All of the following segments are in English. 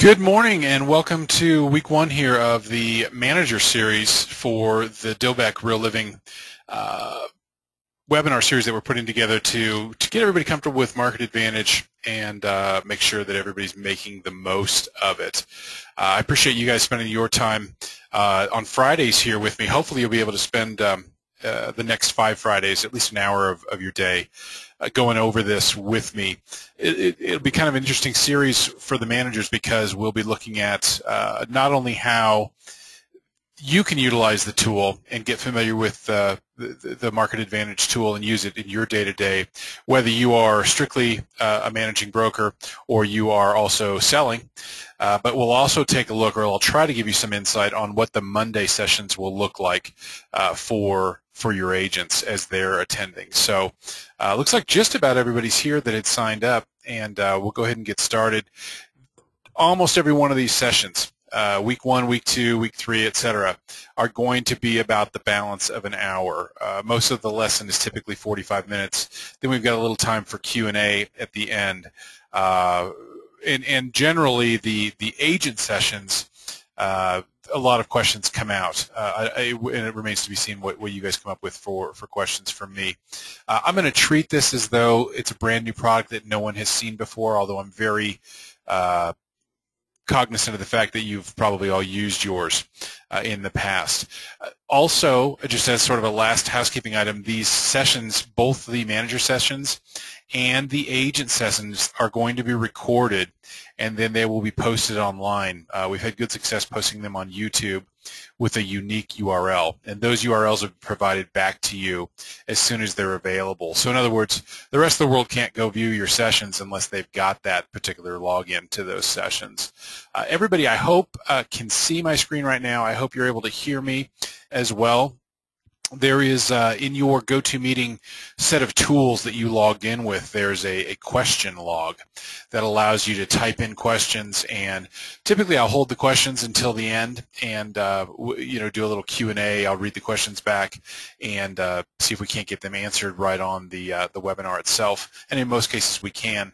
Good morning and welcome to week one here of the manager series for the Dilbeck Real Living webinar series that we're putting together to get everybody comfortable with Market Advantage and make sure that everybody's making the most of it. I appreciate you guys spending your time on Fridays here with me. Hopefully you'll be able to spend the next 5 Fridays, at least an hour of your day, going over this with me. It'll be kind of an interesting series for the managers because we'll be looking at not only how you can utilize the tool and get familiar with the Market Advantage tool and use it in your day-to-day, whether you are strictly a managing broker or you are also selling. But we'll also take a look, or I'll try to give you some insight on what the Monday sessions will look like for your agents as they're attending. So looks like just about everybody's here that had signed up, and we'll go ahead and get started. Almost every one of these sessions, week 1, week 2, week 3, etc., are going to be about the balance of an hour. Most of the lesson is typically 45 minutes. Then we've got a little time for Q&A at the end. And generally, the agent sessions, a lot of questions come out, and it remains to be seen what you guys come up with for questions from me. I'm going to treat this as though it's a brand new product that no one has seen before, although I'm very cognizant of the fact that you've probably all used yours in the past. Also, just as sort of a last housekeeping item, these sessions, both the manager sessions and the agent sessions, are going to be recorded and then they will be posted online. We've had good success posting them on YouTube with a unique URL, and those URLs are provided back to you as soon as they're available. So in other words, the rest of the world can't go view your sessions unless they've got that particular login to those sessions. Everybody, I hope, can see my screen right now. I hope you're able to hear me as well. There is, in your GoToMeeting set of tools that you logged in with, there's a question log that allows you to type in questions, and typically I'll hold the questions until the end and do a little Q&A. I'll read the questions back and see if we can't get them answered right on the webinar itself, and in most cases we can.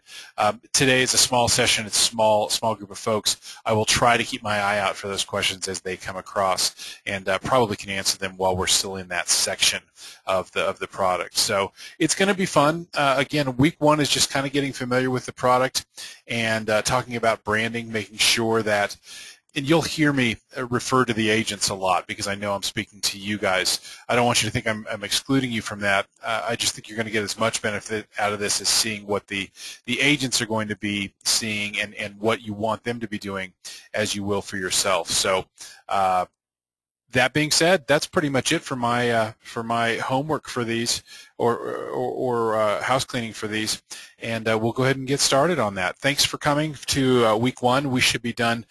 Today is a small session. It's a small group of folks. I will try to keep my eye out for those questions as they come across, and probably can answer them while we're still in that section of the product. So it's going to be fun. Again, week 1 is just kind of getting familiar with the product and talking about branding, making sure that, and you'll hear me refer to the agents a lot because I know I'm speaking to you guys. I don't want you to think I'm excluding you from that. I just think you're going to get as much benefit out of this as seeing what the agents are going to be seeing and what you want them to be doing as you will for yourself. So that being said, that's pretty much it for my homework for these, or house cleaning for these, and we'll go ahead and get started on that. Thanks for coming to week 1. We should be done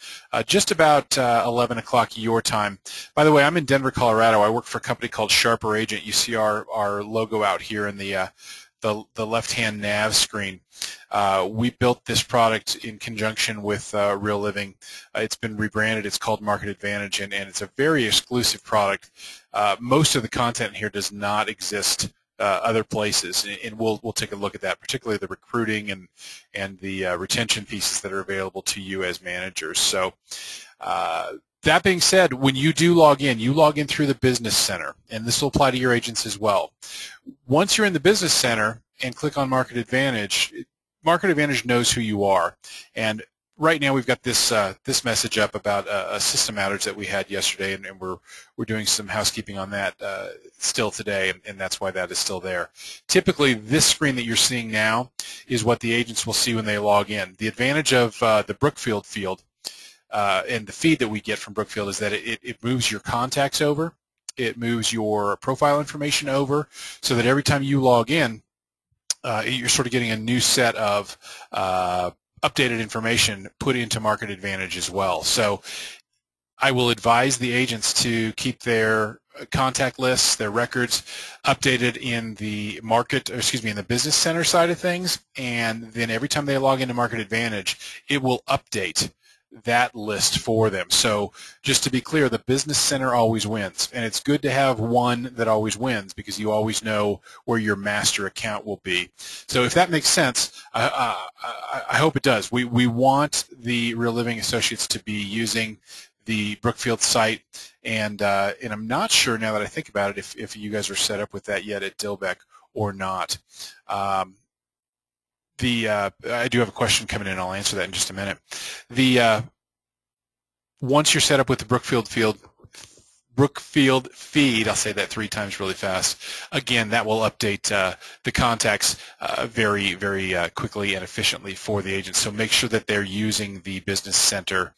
just about 11 o'clock your time. By the way, I'm in Denver, Colorado. I work for a company called Sharper Agent. You see our logo out here in the left-hand nav screen. We built this product in conjunction with Real Living. It's been rebranded. It's called Market Advantage, and it's a very exclusive product. Most of the content here does not exist other places, and we'll take a look at that, particularly the recruiting and the retention pieces that are available to you as managers. So that being said, when you do log in, you log in through the Business Center, and this will apply to your agents as well. Once you're in the Business Center and click on Market Advantage knows who you are. And right now we've got this this message up about a system outage that we had yesterday, and we're doing some housekeeping on that still today, and that's why that is still there. Typically, this screen that you're seeing now is what the agents will see when they log in. The advantage of the Brookfield field and the feed that we get from Brookfield is that it moves your contacts over. It moves your profile information over so that every time you log in, you're sort of getting a new set of updated information put into Market Advantage as well. So I will advise the agents to keep their contact lists, their records updated in the in the Business Center side of things, and then every time they log into Market Advantage, it will update that list for them. So just to be clear, the Business Center always wins, and it's good to have one that always wins because you always know where your master account will be. So if that makes sense, I hope it does. We want the Real Living Associates to be using the Brookfield site, and I'm not sure now that I think about it if you guys are set up with that yet at Dilbeck or not. I do have a question coming in. I'll answer that in just a minute. Once you're set up with the Brookfield feed, I'll say that 3 times really fast. Again, that will update the contacts very, very quickly and efficiently for the agents. So make sure that they're using the Business Center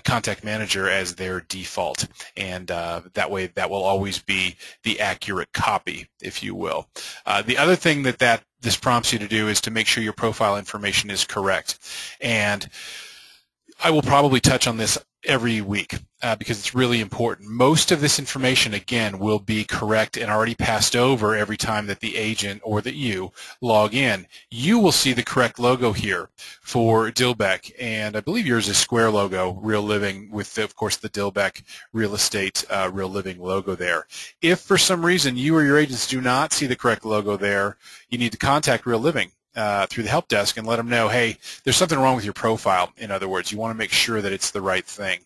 Contact Manager as their default, and that way that will always be the accurate copy, if you will. The other thing that this prompts you to do is to make sure your profile information is correct. And I will probably touch on this every week because it's really important. Most of this information, again, will be correct and already passed over every time that the agent or that you log in. You will see the correct logo here for Dilbeck, and I believe yours is square logo, Real Living, with, of course, the Dilbeck Real Estate Real Living logo there. If for some reason you or your agents do not see the correct logo there, you need to contact Real Living through the help desk and let them know, hey, there's something wrong with your profile. In other words, you want to make sure that it's the right thing.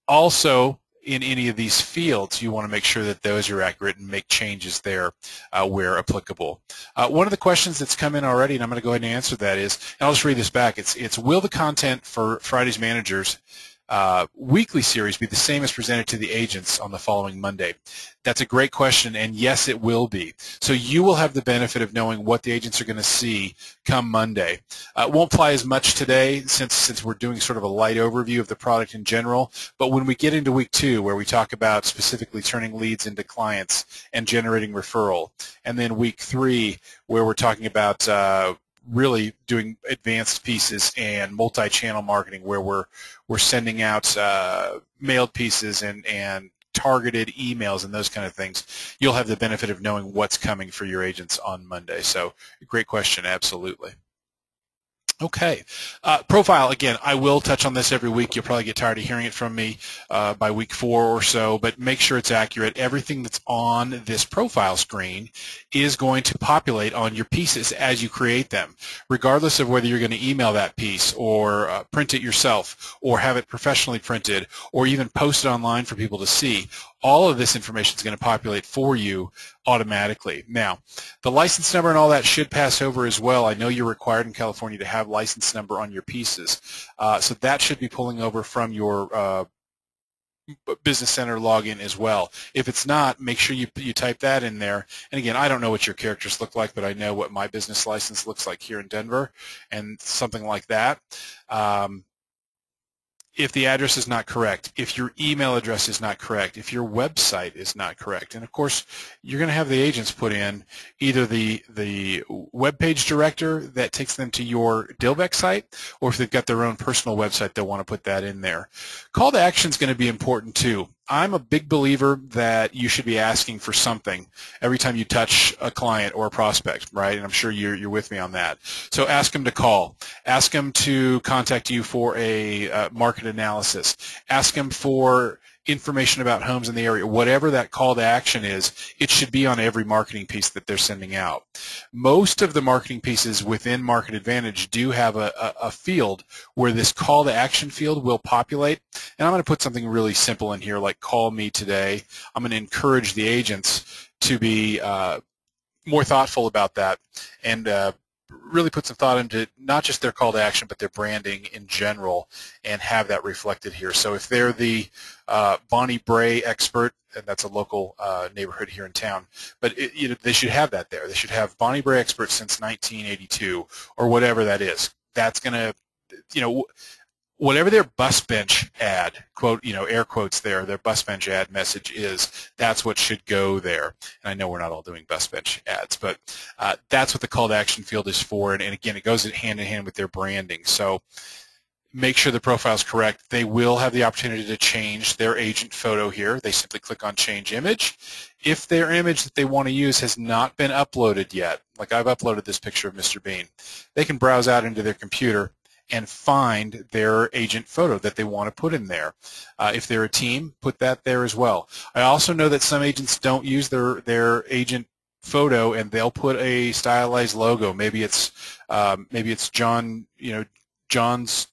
Also, in any of these fields, you want to make sure that those are accurate and make changes there where applicable. One of the questions that's come in already, and I'm going to go ahead and answer that, is, and I'll just read this back, it's will the content for Friday's Managers weekly series be the same as presented to the agents on the following Monday? That's a great question, and yes, it will be. So you will have the benefit of knowing what the agents are going to see come Monday. It won't apply as much today since we're doing sort of a light overview of the product in general, but when we get into week 2, where we talk about specifically turning leads into clients and generating referral, and then week 3, where we're talking about really doing advanced pieces and multi-channel marketing, where we're sending out mailed pieces and targeted emails and those kind of things, you'll have the benefit of knowing what's coming for your agents on Monday. So great question, absolutely. Okay. Profile, again, I will touch on this every week. You'll probably get tired of hearing it from me by week 4 or so, but make sure it's accurate. Everything that's on this profile screen is going to populate on your pieces as you create them, regardless of whether you're going to email that piece or print it yourself or have it professionally printed or even post it online for people to see. All of this information is going to populate for you automatically. Now, the license number and all that should pass over as well. I know you're required in California to have license number on your pieces, so that should be pulling over from your Business Center login as well. If it's not, make sure you type that in there. And again, I don't know what your characters look like, but I know what my business license looks like here in Denver, and something like that. If the address is not correct, if your email address is not correct, if your website is not correct, and of course you're going to have the agents put in either the web page director that takes them to your Dilbeck site, or if they've got their own personal website, they'll want to put that in there. Call to action is going to be important too. I'm a big believer that you should be asking for something every time you touch a client or a prospect, right? And I'm sure you're with me on that. So ask them to call. Ask them to contact you for a market analysis. Ask them for information about homes in the area. Whatever that call to action is, it should be on every marketing piece that they're sending out. Most of the marketing pieces within Market Advantage do have a field where this call to action field will populate. And I'm going to put something really simple in here like call me today. I'm going to encourage the agents to be more thoughtful about that and really put some thought into not just their call to action, but their branding in general, and have that reflected here. So if they're the Bonnie Bray expert, and that's a local neighborhood here in town, but they should have that there. They should have Bonnie Bray expert since 1982 or whatever that is. That's going to, whatever their bus bench ad, quote, air quotes there, their bus bench ad message is, that's what should go there. And I know we're not all doing bus bench ads, but that's what the call to action field is for. And again, it goes hand in hand with their branding. So make sure the profile is correct. They will have the opportunity to change their agent photo here. They simply click on change image. If their image that they want to use has not been uploaded yet, like I've uploaded this picture of Mr. Bean, they can browse out into their computer and find their agent photo that they want to put in there. If they're a team, put that there as well. I also know that some agents don't use their agent photo, and they'll put a stylized logo. Maybe it's John, John's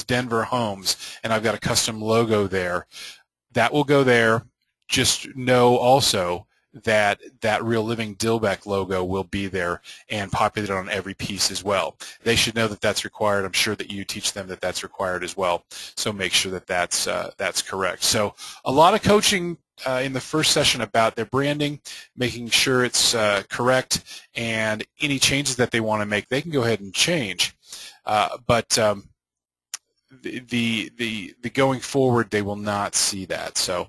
Denver Homes, and I've got a custom logo there. That will go there. Just know also that that Real Living Dilbeck logo will be there and populated on every piece as well. They should know that that's required. I'm sure that you teach them that that's required as well. So make sure that that's correct. So a lot of coaching in the first session about their branding, making sure it's correct, and any changes that they want to make, they can go ahead and change. But the going forward, they will not see that. So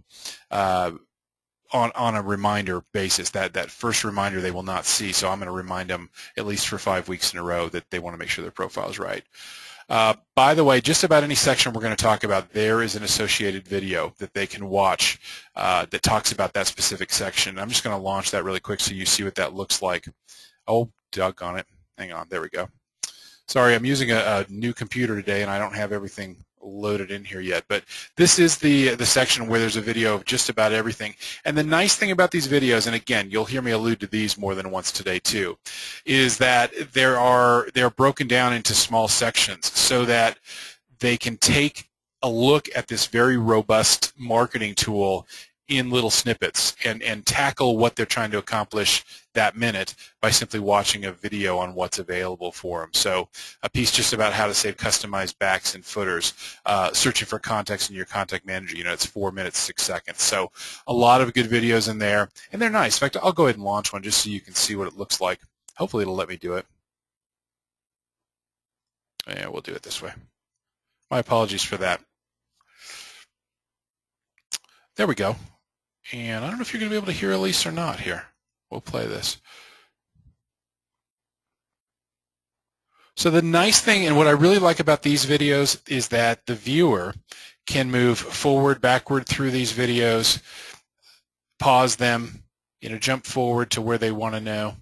on a reminder basis, that first reminder they will not see. So I'm going to remind them at least for 5 weeks in a row that they want to make sure their profile is right. By the way, just about any section we're going to talk about, there is an associated video that they can watch that talks about that specific section. I'm just going to launch that really quick so you see what that looks like. Oh, doggone it. Hang on. There we go. Sorry, I'm using a new computer today, and I don't have everything loaded in here yet. But this is the section where there's a video of just about everything. And the nice thing about these videos, and again, you'll hear me allude to these more than once today too, is that they're broken down into small sections so that they can take a look at this very robust marketing tool in little snippets and tackle what they're trying to accomplish that minute by simply watching a video on what's available for them. So a piece just about how to save customized backs and footers, searching for contacts in your contact manager, it's 4 minutes, 6 seconds. So a lot of good videos in there, and they're nice. In fact, I'll go ahead and launch one just so you can see what it looks like. Hopefully it'll let me do it. Yeah, we'll do it this way. My apologies for that. There we go. And I don't know if you're going to be able to hear Elise or not here. We'll play this. So the nice thing, and what I really like about these videos, is that the viewer can move forward, backward through these videos, pause them, jump forward to where they want to know.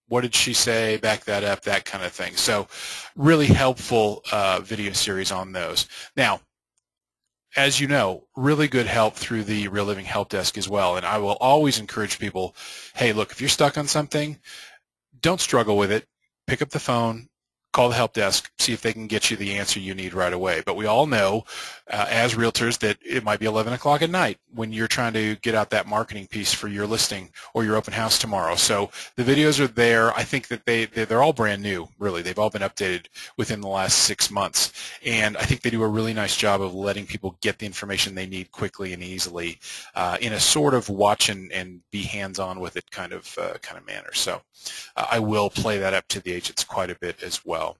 What did she say? Back that up, that kind of thing. So really helpful video series on those. Now, as you know, really good help through the Real Living Help Desk as well. And I will always encourage people, hey, look, if you're stuck on something, don't struggle with it. Pick up the phone, call the help desk, see if they can get you the answer you need right away. But we all know, as realtors, that it might be 11 o'clock at night when you're trying to get out that marketing piece for your listing or your open house tomorrow. So the videos are there. I think that they're all brand new, really. They've all been updated within the last 6 months. And I think they do a really nice job of letting people get the information they need quickly and easily in a sort of watch and be hands-on with it kind of manner. So I will play that up to the agents quite a bit as well.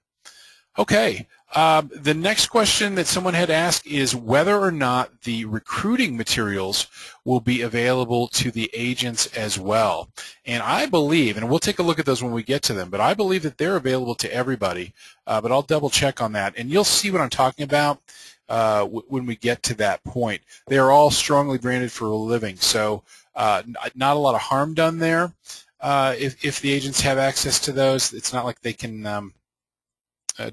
Okay, the next question that someone had asked is whether or not the recruiting materials will be available to the agents as well. And I believe, and we'll take a look at those when we get to them, but I believe that they're available to everybody, but I'll double check on that. And you'll see what I'm talking about when we get to that point. They are all strongly branded for a living, so not a lot of harm done there. If the agents have access to those, it's not like they can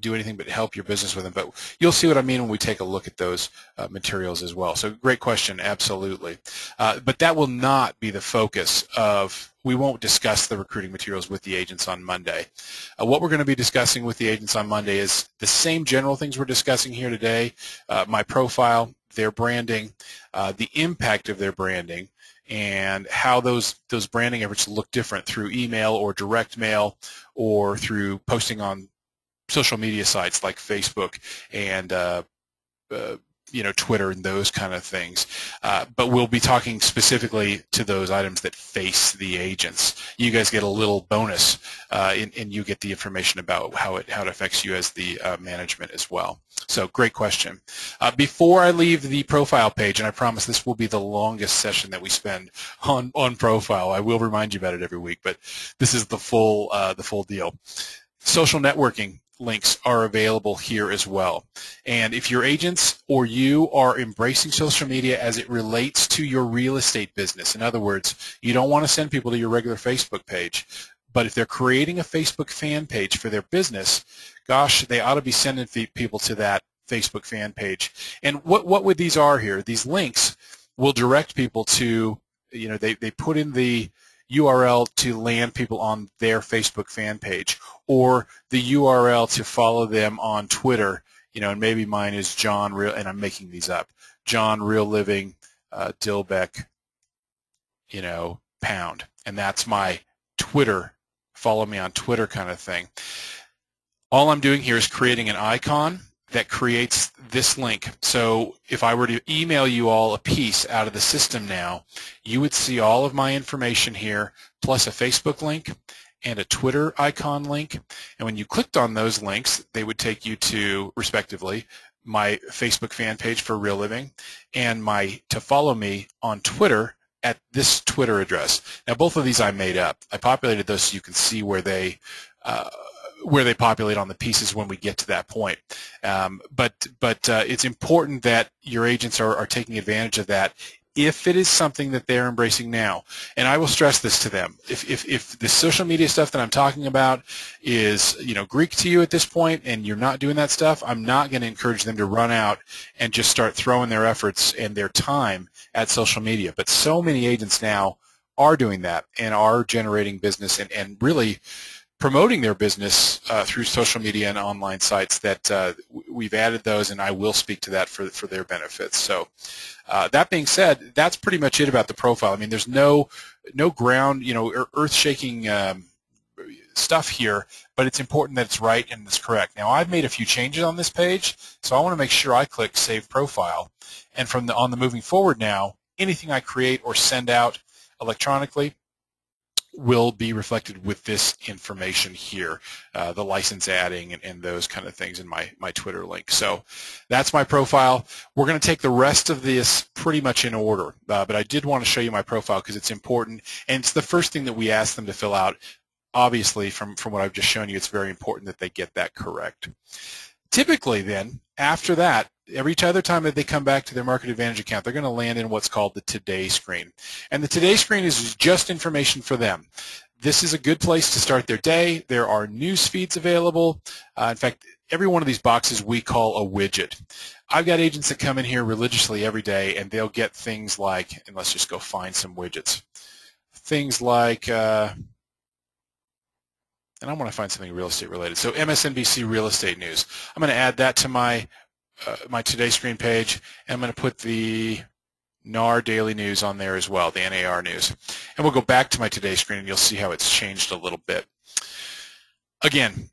do anything but help your business with them. But you'll see what I mean when we take a look at those materials as well. So great question, absolutely. But that will not be the focus of, we won't discuss the recruiting materials with the agents on Monday. What we're going to be discussing with the agents on Monday is the same general things we're discussing here today, my profile, their branding, the impact of their branding, and how those branding efforts look different through email or direct mail or through posting on social media sites like Facebook and Twitter and those kind of things. But we'll be talking specifically to those items that face the agents. You guys get a little bonus, and you get the information about how it affects you as the management as well. So great question. Before I leave the profile page, and I promise this will be the longest session that we spend on profile. I will remind you about it every week, but this is the full deal. Social networking links are available here as well. And if your agents or you are embracing social media as it relates to your real estate business, in other words, you don't want to send people to your regular Facebook page, But if they're creating a Facebook fan page for their business, gosh, they ought to be sending people to that Facebook fan page. And what these are here, these links will direct people to, they put in the URL to land people on their Facebook fan page, or the URL to follow them on Twitter, and maybe mine is John Real, and I'm making these up, John Real Living Dilbeck, pound, and that's my Twitter, follow me on Twitter kind of thing. All I'm doing here is creating an icon that creates this link. So if I were to email you all a piece out of the system now, you would see all of my information here, plus a Facebook link and a Twitter icon link. And when you clicked on those links, they would take you to, respectively, my Facebook fan page for Real Living and to follow me on Twitter at this Twitter address. Now, both of these I made up. I populated those so you can see where they populate on the pieces when we get to that point. But it's important that your agents are taking advantage of that if it is something that they're embracing now. And I will stress this to them. If the social media stuff that I'm talking about is Greek to you at this point and you're not doing that stuff, I'm not going to encourage them to run out and just start throwing their efforts and their time at social media. But so many agents now are doing that and are generating business and really promoting their business through social media and online sites that we've added those, and I will speak to that for their benefits. So that being said, that's pretty much it about the profile. I mean, there's no ground, earth-shaking stuff here, but it's important that it's right and it's correct. Now, I've made a few changes on this page, so I want to make sure I click Save Profile. And on the moving forward now, anything I create or send out electronically will be reflected with this information here, the license adding and those kind of things in my Twitter link. So that's my profile. We're going to take the rest of this pretty much in order, but I did want to show you my profile because it's important, and it's the first thing that we ask them to fill out. Obviously, from what I've just shown you, it's very important that they get that correct. Typically then, after that, every other time that they come back to their Market Advantage account, they're going to land in what's called the Today screen. And the Today screen is just information for them. This is a good place to start their day. There are news feeds available. In fact, every one of these boxes we call a widget. I've got agents that come in here religiously every day, and they'll get things like, and let's just go find some widgets, things like, and I want to find something real estate related. So MSNBC real estate news. I'm going to add that to my Today screen page, and I'm going to put the NAR Daily News on there as well, the NAR News. And we'll go back to my Today screen, and you'll see how it's changed a little bit. Again,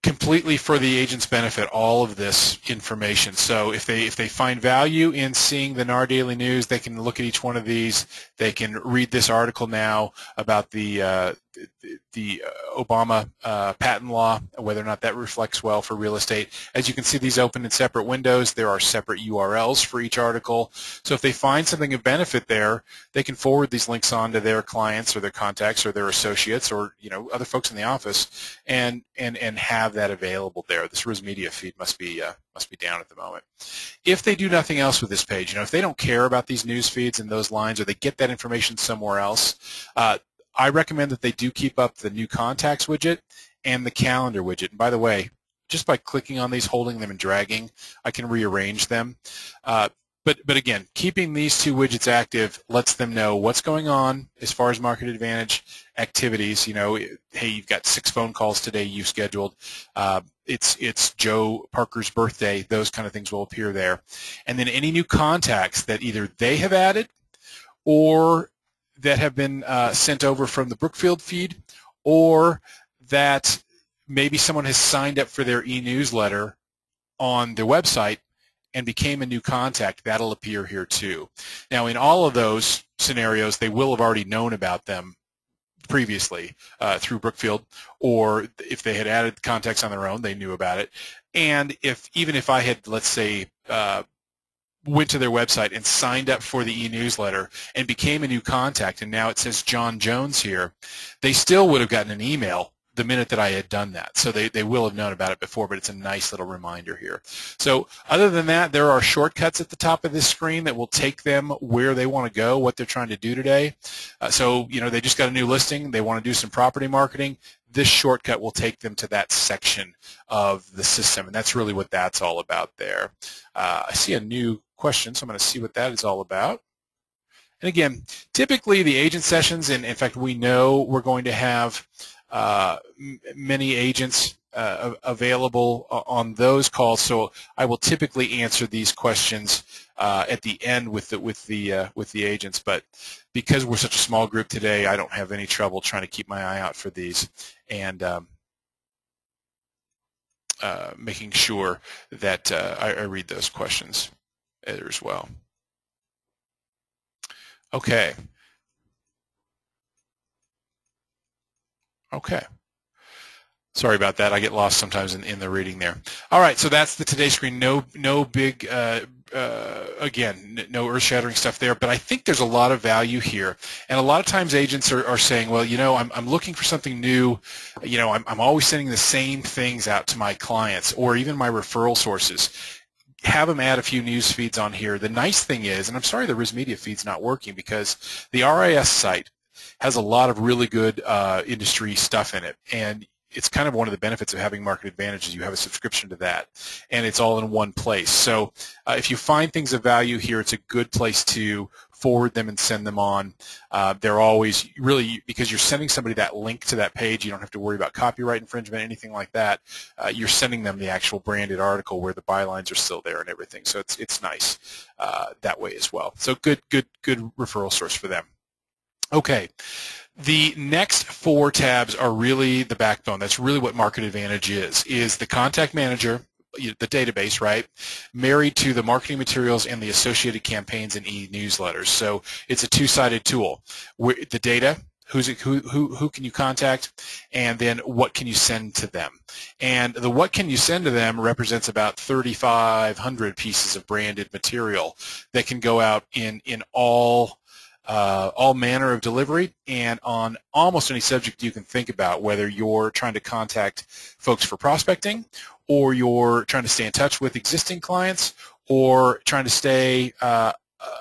completely for the agent's benefit, all of this information. So if they find value in seeing the NAR Daily News, they can look at each one of these. They can read this article now about the Obama patent law, whether or not that reflects well for real estate. As you can see, these open in separate windows. There are separate URLs for each article. So if they find something of benefit there, they can forward these links on to their clients or their contacts or their associates or other folks in the office and have that available there. This RISMedia feed must be down at the moment. If they do nothing else with this page, if they don't care about these news feeds and those lines, or they get that information somewhere else, I recommend that they do keep up the new contacts widget and the calendar widget. And by the way, just by clicking on these, holding them and dragging, I can rearrange them. But again, keeping these two widgets active lets them know what's going on as far as Market Advantage activities. Hey, you've got 6 phone calls today you scheduled. It's Joe Parker's birthday. Those kind of things will appear there. And then any new contacts that either they have added or that have been sent over from the Brookfield feed, or that maybe someone has signed up for their e-newsletter on their website and became a new contact, that'll appear here too. Now, in all of those scenarios, they will have already known about them previously through Brookfield, or if they had added contacts on their own, they knew about it. And even if I had, let's say, went to their website and signed up for the e-newsletter and became a new contact, and now it says John Jones here, they still would have gotten an email the minute that I had done that. So they will have known about it before, but it's a nice little reminder here. So other than that, there are shortcuts at the top of this screen that will take them where they want to go, what they're trying to do today. So, they just got a new listing. They want to do some property marketing. This shortcut will take them to that section of the system, and that's really what that's all about there. I see a new question, so I'm going to see what that is all about. And again, typically the agent sessions, and in fact we know we're going to have many agents available on those calls, so I will typically answer these questions at the end with the agents. But because we're such a small group today, I don't have any trouble trying to keep my eye out for these and making sure that I read those questions as well. Okay. Okay. Sorry about that. I get lost sometimes in the reading there. All right, so that's the Today screen. No big, again, no earth-shattering stuff there, but I think there's a lot of value here. And a lot of times agents are saying, well, I'm looking for something new. I'm always sending the same things out to my clients or even my referral sources. Have them add a few news feeds on here. The nice thing is, and I'm sorry the RISmedia feed's not working because the RIS site has a lot of really good industry stuff in it, and it's kind of one of the benefits of having Market Advantage is you have a subscription to that, and it's all in one place. So if you find things of value here, it's a good place to forward them and send them on. They're always really, because you're sending somebody that link to that page, you don't have to worry about copyright infringement, anything like that. You're sending them the actual branded article where the bylines are still there and everything. So it's nice that way as well. So good referral source for them. Okay. The next 4 tabs are really the backbone. That's really what Market Advantage is the contact manager, the database, right, married to the marketing materials and the associated campaigns and e-newsletters. So it's a two-sided tool. The data, who can you contact, and then what can you send to them. And the what can you send to them represents about 3,500 pieces of branded material that can go out in all manner of delivery and on almost any subject you can think about, whether you're trying to contact folks for prospecting or you're trying to stay in touch with existing clients or trying to stay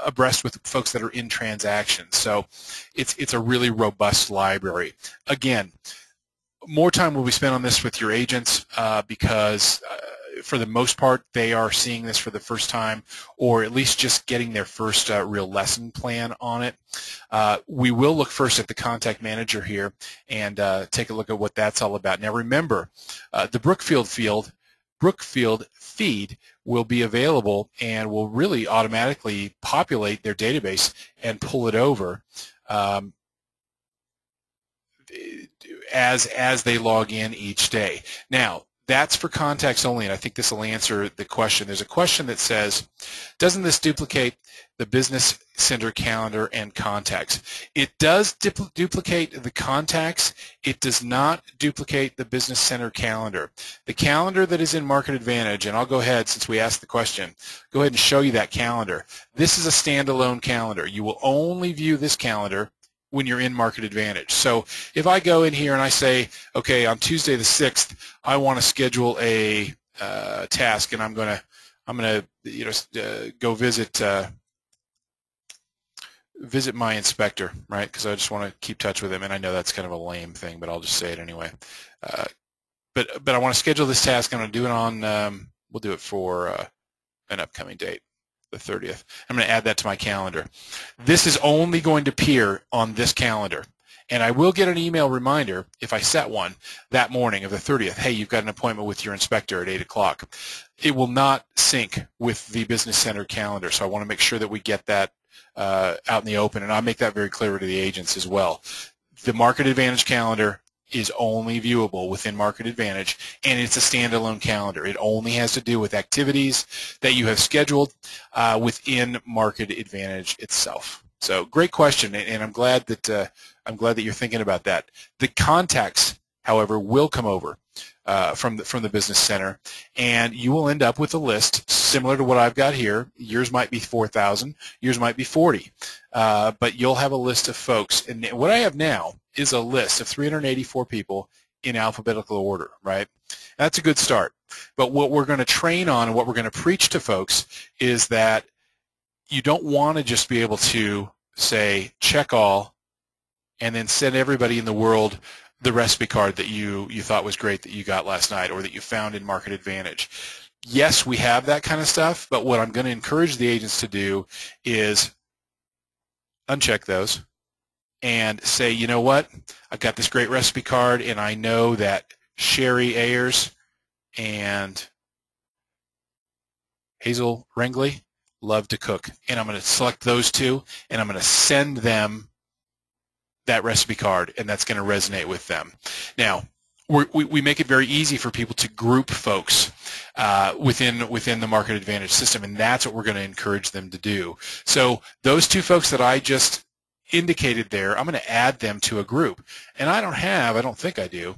abreast with folks that are in transactions. So it's a really robust library. Again, more time will be spent on this with your agents because for the most part, they are seeing this for the first time, or at least just getting their first real lesson plan on it. We will look first at the contact manager here and take a look at what that's all about. Now remember, the Brookfield feed will be available and will really automatically populate their database and pull it over as they log in each day. Now, that's for contacts only, and I think this will answer the question. There's a question that says, doesn't this duplicate the Business Center calendar and contacts? It does duplicate the contacts. It does not duplicate the Business Center calendar. The calendar that is in Market Advantage, and I'll go ahead, since we asked the question, go ahead and show you that calendar. This is a standalone calendar. You will only view this calendar when you're in Market Advantage. So if I go in here and I say, okay, on Tuesday the 6th, I want to schedule a task, and I'm gonna go visit my inspector, right? Because I just want to keep touch with him, and I know that's kind of a lame thing, but I'll just say it anyway. But I want to schedule this task. I'm going to do it on. We'll do it for an upcoming date, the 30th. I'm going to add that to my calendar. This is only going to appear on this calendar, and I will get an email reminder if I set one that morning of the 30th. Hey, you've got an appointment with your inspector at 8 o'clock. It will not sync with the Business Center calendar, so I want to make sure that we get that out in the open, and I'll make that very clear to the agents as well. The Market Advantage calendar is only viewable within Market Advantage, and it's a standalone calendar. It only has to do with activities that you have scheduled within Market Advantage itself. So great question, and I'm glad that you're thinking about that. The contacts, however, will come over from the Business Center, and you will end up with a list similar to what I've got here. Yours might be 4,000, yours might be 40, but you'll have a list of folks. And what I have now is a list of 384 people in alphabetical order, right? That's a good start. But what we're going to train on and what we're going to preach to folks is that you don't want to just be able to say check all and then send everybody in the world the recipe card that you thought was great that you got last night or that you found in Market Advantage. Yes, we have that kind of stuff, but what I'm going to encourage the agents to do is uncheck those and say, you know what, I've got this great recipe card and I know that Sherry Ayers and Hazel Rengley love to cook, and I'm going to select those two and I'm going to send them that recipe card, and that's going to resonate with them. Now, we make it very easy for people to group folks within the Market Advantage system, and that's what we're going to encourage them to do. So those two folks that I just indicated there, I'm going to add them to a group. And I don't think I do.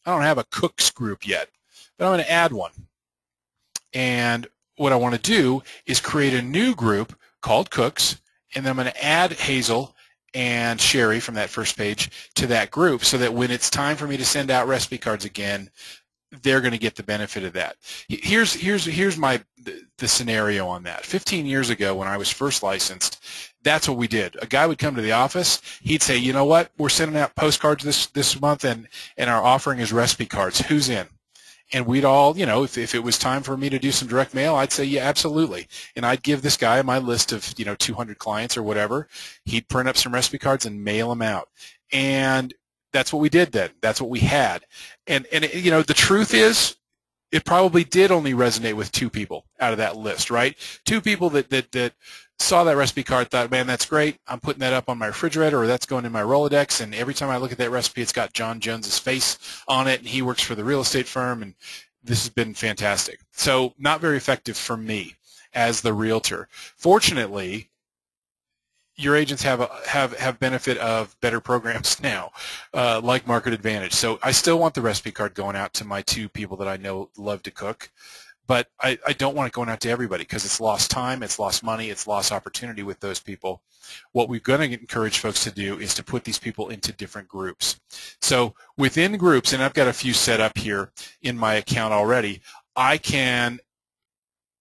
I don't have a cooks group yet, but I'm going to add one. And what I want to do is create a new group called Cooks, and then I'm going to add Hazel and Sherry from that first page to that group so that when it's time for me to send out recipe cards again, they're going to get the benefit of that. Here's the scenario on that. 15 years ago when I was first licensed, that's what we did. A guy would come to the office. He'd say, you know what, we're sending out postcards this month, and our offering is recipe cards. Who's in? And we'd all, you know, if it was time for me to do some direct mail, I'd say, yeah, absolutely. And I'd give this guy my list of, 200 clients or whatever. He'd print up some recipe cards and mail them out. And that's what we did then. That's what we had. And the truth is, it probably did only resonate with 2 people out of that list, right? 2 people that saw that recipe card, thought, man, that's great. I'm putting that up on my refrigerator, or that's going in my Rolodex, and every time I look at that recipe, it's got John Jones's face on it, and he works for the real estate firm, and this has been fantastic. So not very effective for me as the realtor. Fortunately, your agents have benefit of better programs now, like Market Advantage. So I still want the recipe card going out to my 2 people that I know love to cook, but I don't want it going out to everybody because it's lost time, it's lost money, it's lost opportunity with those people. What we're going to encourage folks to do is to put these people into different groups. So within groups, and I've got a few set up here in my account already, I can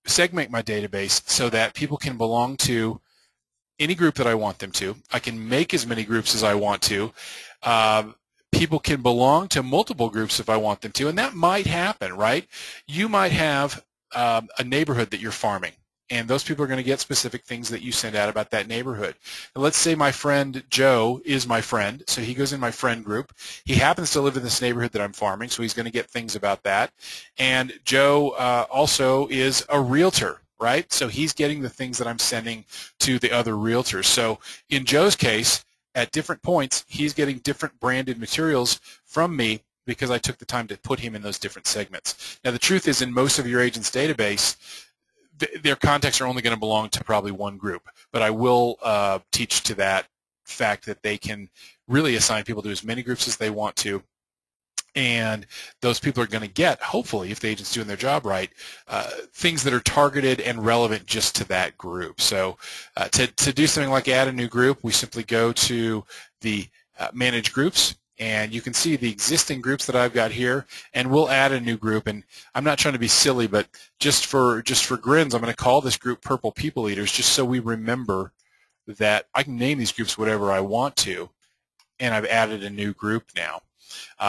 segment my database so that people can belong to any group that I want them to. I can make as many groups as I want to. People can belong to multiple groups if I want them to, and that might happen, right? You might have a neighborhood that you're farming, and those people are going to get specific things that you send out about that neighborhood. And let's say my friend Joe is my friend, so he goes in my friend group. He happens to live in this neighborhood that I'm farming, so he's going to get things about that. And Joe also is a realtor, right? So he's getting the things that I'm sending to the other realtors. So in Joe's case, at different points, he's getting different branded materials from me because I took the time to put him in those different segments. Now, the truth is, in most of your agents' database, their contacts are only going to belong to probably one group, but I will teach to that fact that they can really assign people to as many groups as they want to, and those people are going to get, hopefully, if the agent's doing their job right, things that are targeted and relevant just to that group. So to do something like add a new group, we simply go to the Manage Groups, and you can see the existing groups that I've got here, and we'll add a new group. And I'm not trying to be silly, but just for grins, I'm going to call this group Purple People Eaters, just so we remember that I can name these groups whatever I want to, and I've added a new group now.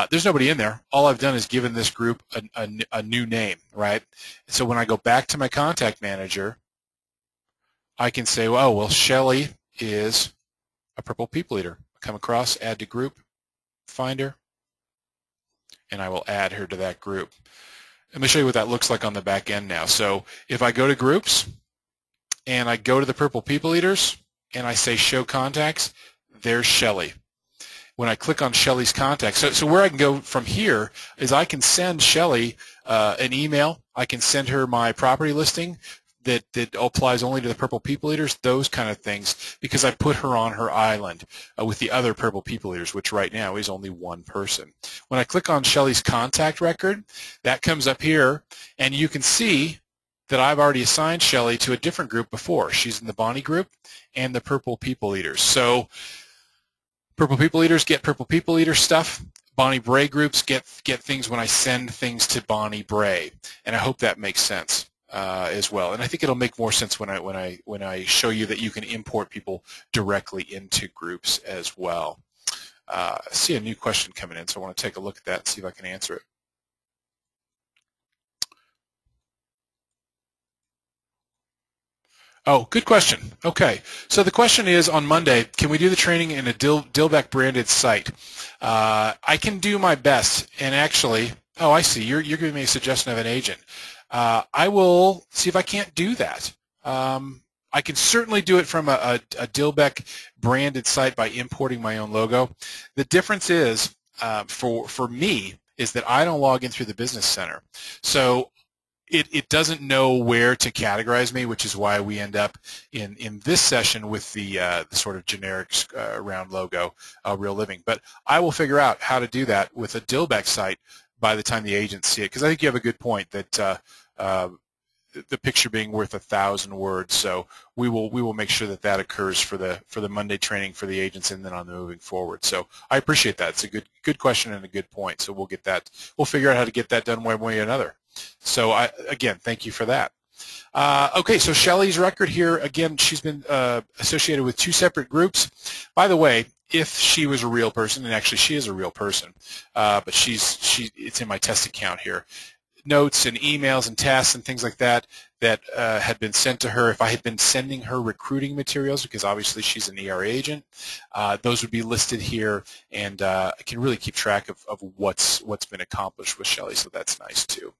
There's nobody in there. All I've done is given this group a new name, right? So when I go back to my contact manager, I can say, oh, well, Shelly is a Purple People Eater. Come across, add to group, find her, and I will add her to that group. Let me show you what that looks like on the back end now. So if I go to groups and I go to the Purple People Eaters and I say show contacts, there's Shelly. When I click on Shelly's contacts, so where I can go from here is I can send Shelly an email. I can send her my property listing that applies only to the Purple People Eaters, those kind of things, because I put her on her island with the other Purple People Eaters, which right now is only one person. When I click on Shelly's contact record, that comes up here, and you can see that I've already assigned Shelly to a different group before. She's in the Bonnie group and the Purple People Eaters. So Purple People Eaters get Purple People Eater stuff, Bonnie Bray groups get things when I send things to Bonnie Bray, and I hope that makes sense as well. And I think it'll make more sense when I show you that you can import people directly into groups as well. I see a new question coming in, so I want to take a look at that and see if I can answer it. Oh, good question. Okay, so the question is, on Monday, can we do the training in a Dilbeck branded site? I can do my best, and actually, oh, I see, you're giving me a suggestion of an agent. I will see if I can't do that. I can certainly do it from a Dilbeck branded site by importing my own logo. The difference is, for me, is that I don't log in through the Business Center. So it doesn't know where to categorize me, which is why we end up in this session with the sort of generic round logo, Real Living. But I will figure out how to do that with a Dilbeck site by the time the agents see it, because I think you have a good point that the picture being worth 1,000 words. So we will make sure that that occurs for the Monday training for the agents, and then on the moving forward. So I appreciate that. It's a good question and a good point. So we'll get that. We'll figure out how to get that done one way or another. So again, thank you for that. Okay, so Shelly's record here, again, she's been associated with 2 separate groups. By the way, if she was a real person, and actually she is a real person, but it's in my test account here, notes and emails and tasks and things like that had been sent to her. If I had been sending her recruiting materials, because obviously she's an ERA agent, those would be listed here, and I can really keep track of what's been accomplished with Shelly, so that's nice too.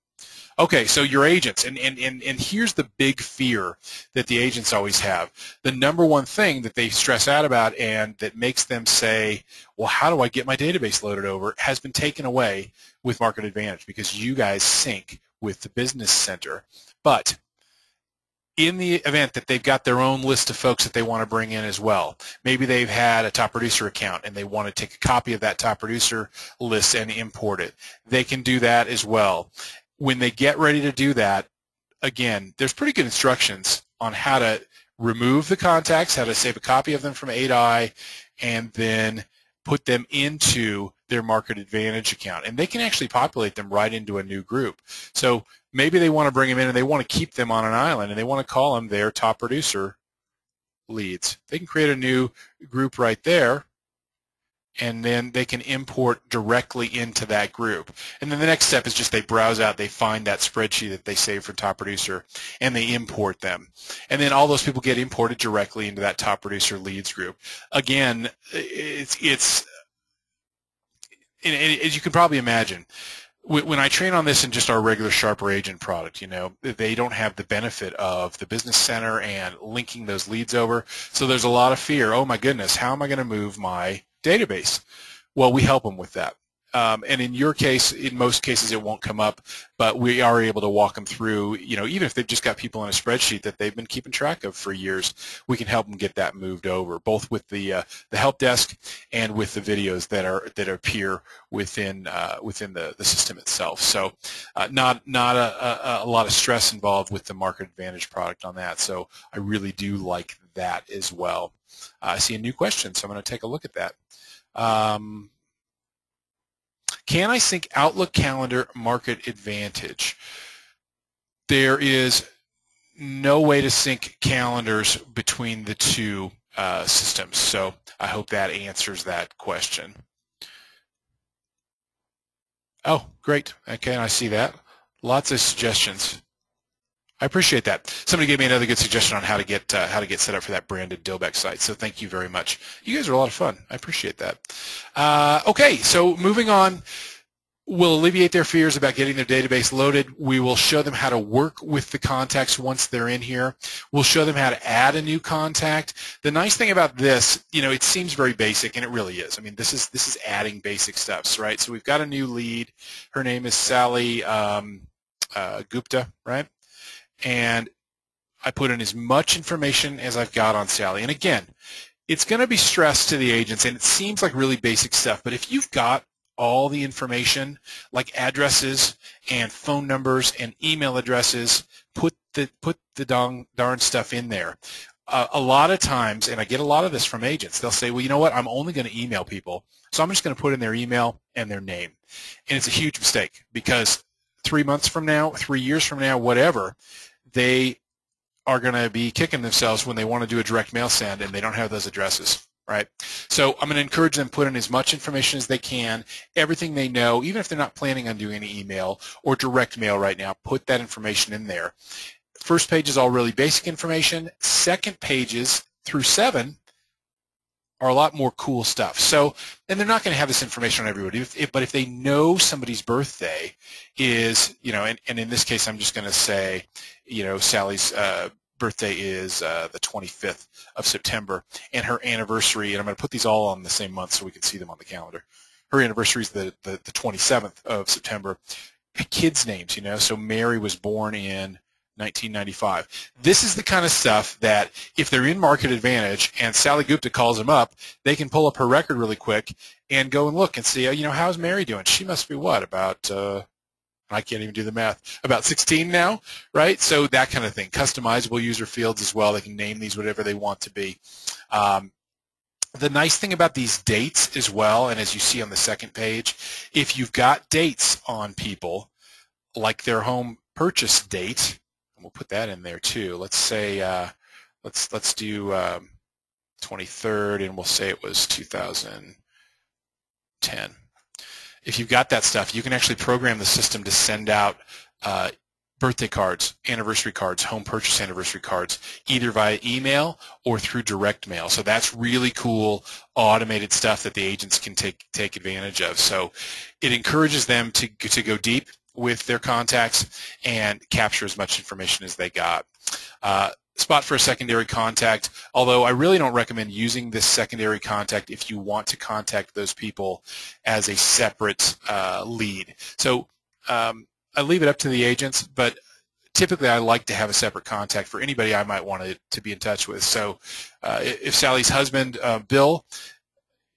Okay, so your agents, and here's the big fear that the agents always have. The number one thing that they stress out about and that makes them say, well, how do I get my database loaded over, has been taken away with Market Advantage, because you guys sync with the Business Center. But in the event that they've got their own list of folks that they want to bring in as well, maybe they've had a top producer account and they want to take a copy of that top producer list and import it, they can do that as well. When they get ready to do that, again, there's pretty good instructions on how to remove the contacts, how to save a copy of them from 8i, and then put them into their Market Advantage account. And they can actually populate them right into a new group. So maybe they want to bring them in and they want to keep them on an island and they want to call them their top producer leads. They can create a new group right there, and then they can import directly into that group. And then the next step is just they browse out, they find that spreadsheet that they saved for top producer, and they import them. And then all those people get imported directly into that top producer leads group. Again, it's as you can probably imagine, when I train on this in just our regular Sharper Agent product, you know, they don't have the benefit of the Business Center and linking those leads over. So there's a lot of fear. Oh my goodness, how am I going to move my database? Well, we help them with that. And in your case, in most cases, it won't come up, but we are able to walk them through, you know, even if they've just got people in a spreadsheet that they've been keeping track of for years, we can help them get that moved over, both with the help desk and with the videos that appear within the system itself. So not a lot of stress involved with the Market Advantage product on that. So I really do like that as well. I see a new question, so I'm going to take a look at that. Can I sync Outlook Calendar Market Advantage? There is no way to sync calendars between the two systems, so I hope that answers that question. Oh, great. Okay, I see that. Lots of suggestions. I appreciate that. Somebody gave me another good suggestion on how to get set up for that branded Dilbeck site. So thank you very much. You guys are a lot of fun. I appreciate that. Okay, so moving on. We'll alleviate their fears about getting their database loaded. We will show them how to work with the contacts once they're in here. We'll show them how to add a new contact. The nice thing about this, you know, it seems very basic, and it really is. I mean, this is adding basic steps, right? So we've got a new lead. Her name is Sally Gupta, right? And I put in as much information as I've got on Sally. And again, it's going to be stressed to the agents, and it seems like really basic stuff. But if you've got all the information, like addresses and phone numbers and email addresses, put the darn stuff in there. a lot of times, and I get a lot of this from agents, they'll say, well, you know what, I'm only going to email people, so I'm just going to put in their email and their name. And it's a huge mistake, because 3 months from now, 3 years from now, whatever, they are going to be kicking themselves when they want to do a direct mail send and they don't have those addresses, right? So I'm going to encourage them to put in as much information as they can, everything they know, even if they're not planning on doing any email or direct mail right now, put that information in there. First page is all really basic information. Second pages through 7 are a lot more cool stuff. So, and they're not going to have this information on everybody, but if they know somebody's birthday is, you know, and in this case, I'm just going to say, you know, Sally's birthday is the 25th of September, and her anniversary, and I'm going to put these all on the same month so we can see them on the calendar. Her anniversary is the 27th of September. Kids' names, you know, so Mary was born in 1995. This is the kind of stuff that if they're in Market Advantage and Sally Gupta calls them up, they can pull up her record really quick and go and look and see, you know, how's Mary doing? She must be what, about, I can't even do the math, about 16 now, right? So that kind of thing. Customizable user fields as well. They can name these whatever they want to be. The nice thing about these dates as well, and as you see on the second page, if you've got dates on people, like their home purchase date, and we'll put that in there too. Let's say, let's do 23rd, and we'll say it was 2010. If you've got that stuff, you can actually program the system to send out birthday cards, anniversary cards, home purchase anniversary cards, either via email or through direct mail. So that's really cool automated stuff that the agents can take advantage of. So it encourages them to go deep with their contacts and capture as much information as they got. Spot for a secondary contact, although I really don't recommend using this secondary contact if you want to contact those people as a separate lead. So I leave it up to the agents, but typically I like to have a separate contact for anybody I might want to be in touch with. So if Sally's husband, Bill,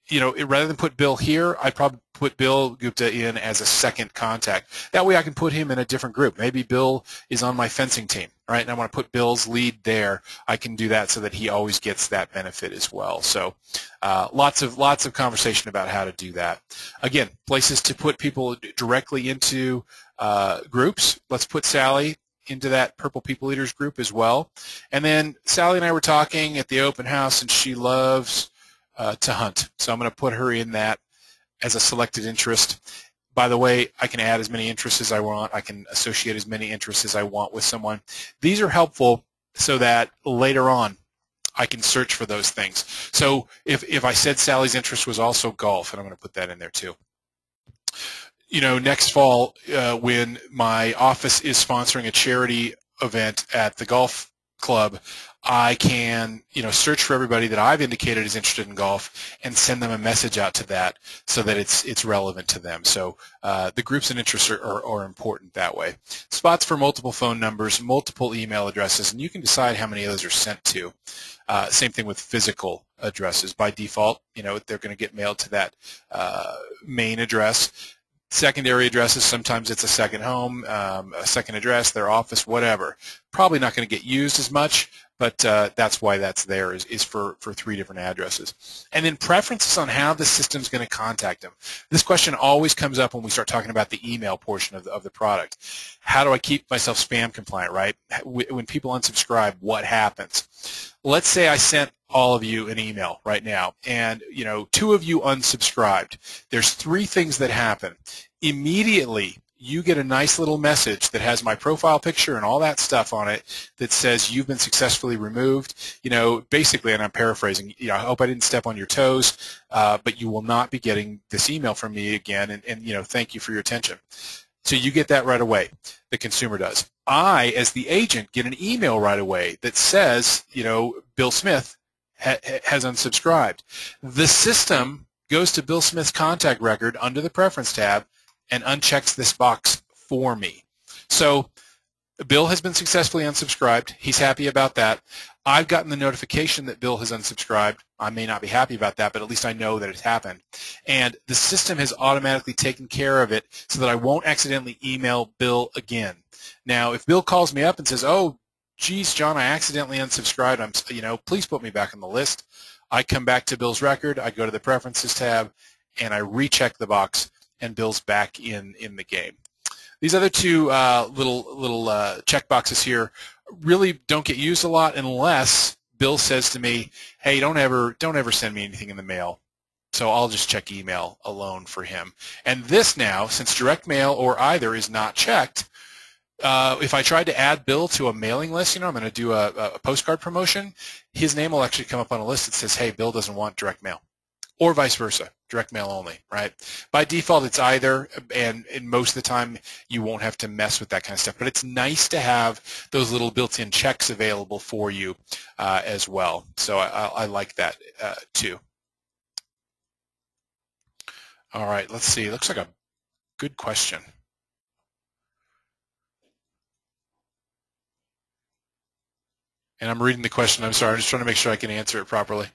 you know, rather than put Bill here, I'd probably put Bill Gupta in as a second contact. That way I can put him in a different group. Maybe Bill is on my fencing team, right? And I want to put Bill's lead there. I can do that so that he always gets that benefit as well. So lots of conversation about how to do that. Again, places to put people directly into groups. Let's put Sally into that Purple People Leaders group as well. And then Sally and I were talking at the open house, and she loves to hunt. So I'm going to put her in that as a selected interest. By the way, I can add as many interests as I want. I can associate as many interests as I want with someone. These are helpful so that later on I can search for those things. So if I said Sally's interest was also golf, and I'm going to put that in there too. You know, next fall when my office is sponsoring a charity event at the golf club, I can, you know, search for everybody that I've indicated is interested in golf and send them a message out to that so that it's relevant to them. So the groups and interests are important that way. Spots for multiple phone numbers, multiple email addresses, and you can decide how many of those are sent to. Same thing with physical addresses. By default, you know, they're going to get mailed to that main address. Secondary addresses, sometimes it's a second home, a second address, their office, whatever. Probably not going to get used as much, but that's why that's there, is for 3 different addresses. And then preferences on how the system's going to contact them. This question always comes up when we start talking about the email portion of the product. How do I keep myself spam compliant, right? When people unsubscribe, what happens? Let's say I sent all of you an email right now, and you know, 2 of you unsubscribed. There's 3 things that happen. Immediately, you get a nice little message that has my profile picture and all that stuff on it that says you've been successfully removed. You know, basically, and I'm paraphrasing, you know, I hope I didn't step on your toes, but you will not be getting this email from me again, and you know, thank you for your attention. So you get that right away. The consumer does. I, as the agent, get an email right away that says, you know, Bill Smith has unsubscribed. The system goes to Bill Smith's contact record under the Preference tab and unchecks this box for me. So Bill has been successfully unsubscribed. He's happy about that. I've gotten the notification that Bill has unsubscribed. I may not be happy about that, but at least I know that it's happened. And the system has automatically taken care of it so that I won't accidentally email Bill again. Now, if Bill calls me up and says, oh, geez, John, I accidentally unsubscribed. Please put me back on the list. I come back to Bill's record, I go to the Preferences tab, and I recheck the box, and Bill's back in the game. These other two little check boxes here really don't get used a lot unless Bill says to me, hey, don't ever send me anything in the mail. So I'll just check email alone for him. And this now, since direct mail or either is not checked, if I tried to add Bill to a mailing list, I'm going to do a postcard promotion, his name will actually come up on a list that says, hey, Bill doesn't want direct mail. Or vice versa, direct mail only, right? By default, it's either, and most of the time, you won't have to mess with that kind of stuff. But it's nice to have those little built-in checks available for you as well. So I like that too. All right, let's see. Looks like a good question. And I'm reading the question. I'm sorry. I'm just trying to make sure I can answer it properly.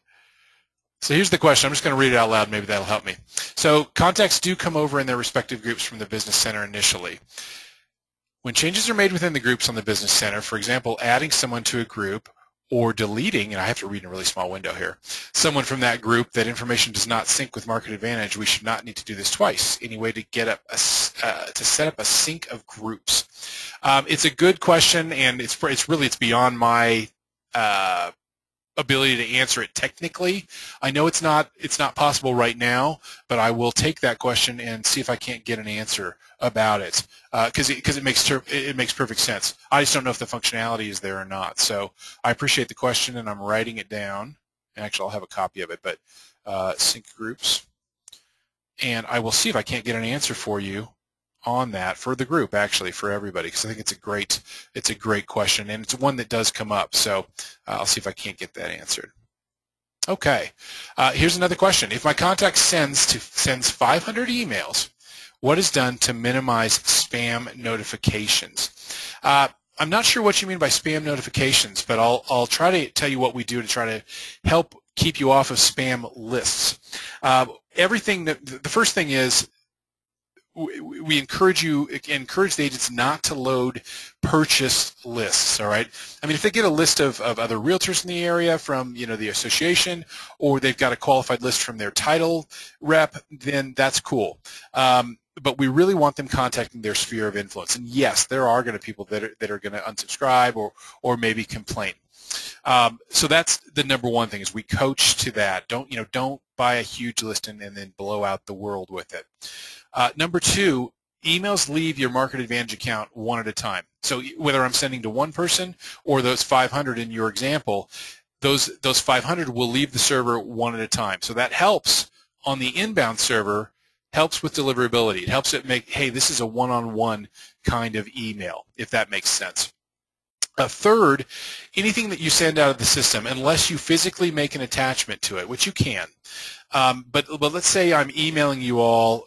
So here's the question. I'm just going to read it out loud. Maybe that'll help me. So contacts do come over in their respective groups from the Business Center initially. When changes are made within the groups on the Business Center, for example, adding someone to a group or deleting, and I have to read in a really small window here, someone from that group that information does not sync with Market Advantage, we should not need to do this twice. Any way to get up to set up a sync of groups? It's a good question, and it's beyond my ability to answer it technically. I know it's not possible right now, but I will take that question and see if I can't get an answer about it because it makes perfect sense. I just don't know if the functionality is there or not. So I appreciate the question, and I'm writing it down. Actually, I'll have a copy of it, but sync groups, and I will see if I can't get an answer for you on that for the group, actually, for everybody, because I think it's a great question, and it's one that does come up. So I'll see if I can't get that answered. Okay, here's another question. If my contact sends 500 emails, what is done to minimize spam notifications? I'm not sure what you mean by spam notifications, but I'll try to tell you what we do to try to help keep you off of spam lists. The first thing is, we encourage the agents not to load purchase lists. All right. I mean, if they get a list of other realtors in the area from the association, or they've got a qualified list from their title rep, then that's cool. But we really want them contacting their sphere of influence. And yes, there are going to be people that are going to unsubscribe or maybe complain. So that's the number one thing, is we coach to that. Don't buy a huge list and then blow out the world with it. Number two, emails leave your Market Advantage account one at a time. So whether I'm sending to one person or those 500 in your example, those 500 will leave the server one at a time. So that helps on the inbound server, helps with deliverability. It helps it make, hey, this is a one-on-one kind of email, if that makes sense. Third, anything that you send out of the system, unless you physically make an attachment to it, which you can, but let's say I'm emailing you all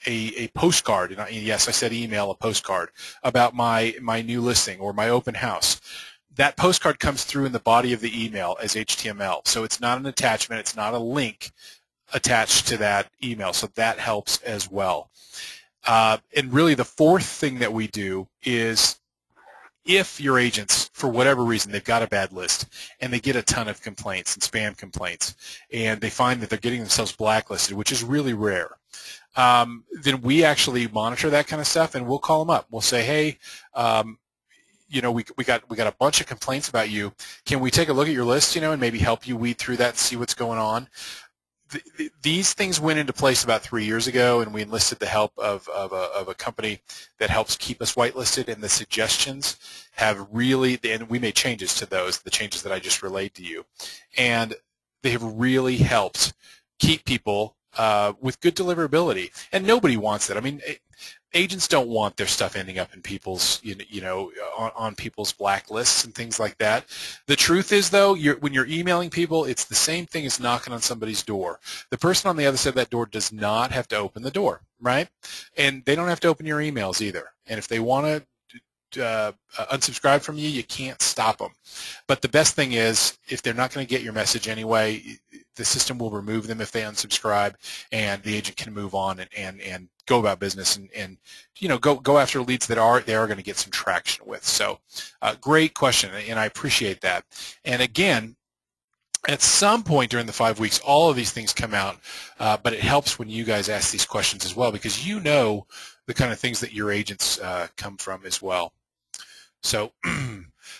a postcard, and yes, I said email, a postcard about my new listing or my open house. That postcard comes through in the body of the email as HTML, so it's not an attachment, it's not a link attached to that email, so that helps as well. And really the fourth thing that we do is, if your agents, for whatever reason, they've got a bad list and they get a ton of complaints and spam complaints, and they find that they're getting themselves blacklisted, which is really rare, then we actually monitor that kind of stuff, and we'll call them up. We'll say, hey, we got a bunch of complaints about you. Can we take a look at your list, and maybe help you weed through that and see what's going on? These things went into place about 3 years ago, and we enlisted the help of a company that helps keep us whitelisted, and the suggestions have really, and we made changes to those, the changes that I just relayed to you, and they have really helped keep people with good deliverability, and nobody wants that. I mean, agents don't want their stuff ending up in people's, on people's blacklists and things like that. The truth is, though, when you're emailing people, it's the same thing as knocking on somebody's door. The person on the other side of that door does not have to open the door, right? And they don't have to open your emails either. And if they want to unsubscribe from you, you can't stop them. But the best thing is, if they're not going to get your message anyway, the system will remove them if they unsubscribe, and the agent can move on and go about business and go after leads that they are going to get some traction with. So great question, and I appreciate that. And again, at some point during the 5 weeks, all of these things come out, but it helps when you guys ask these questions as well, because you know the kind of things that your agents come from as well. So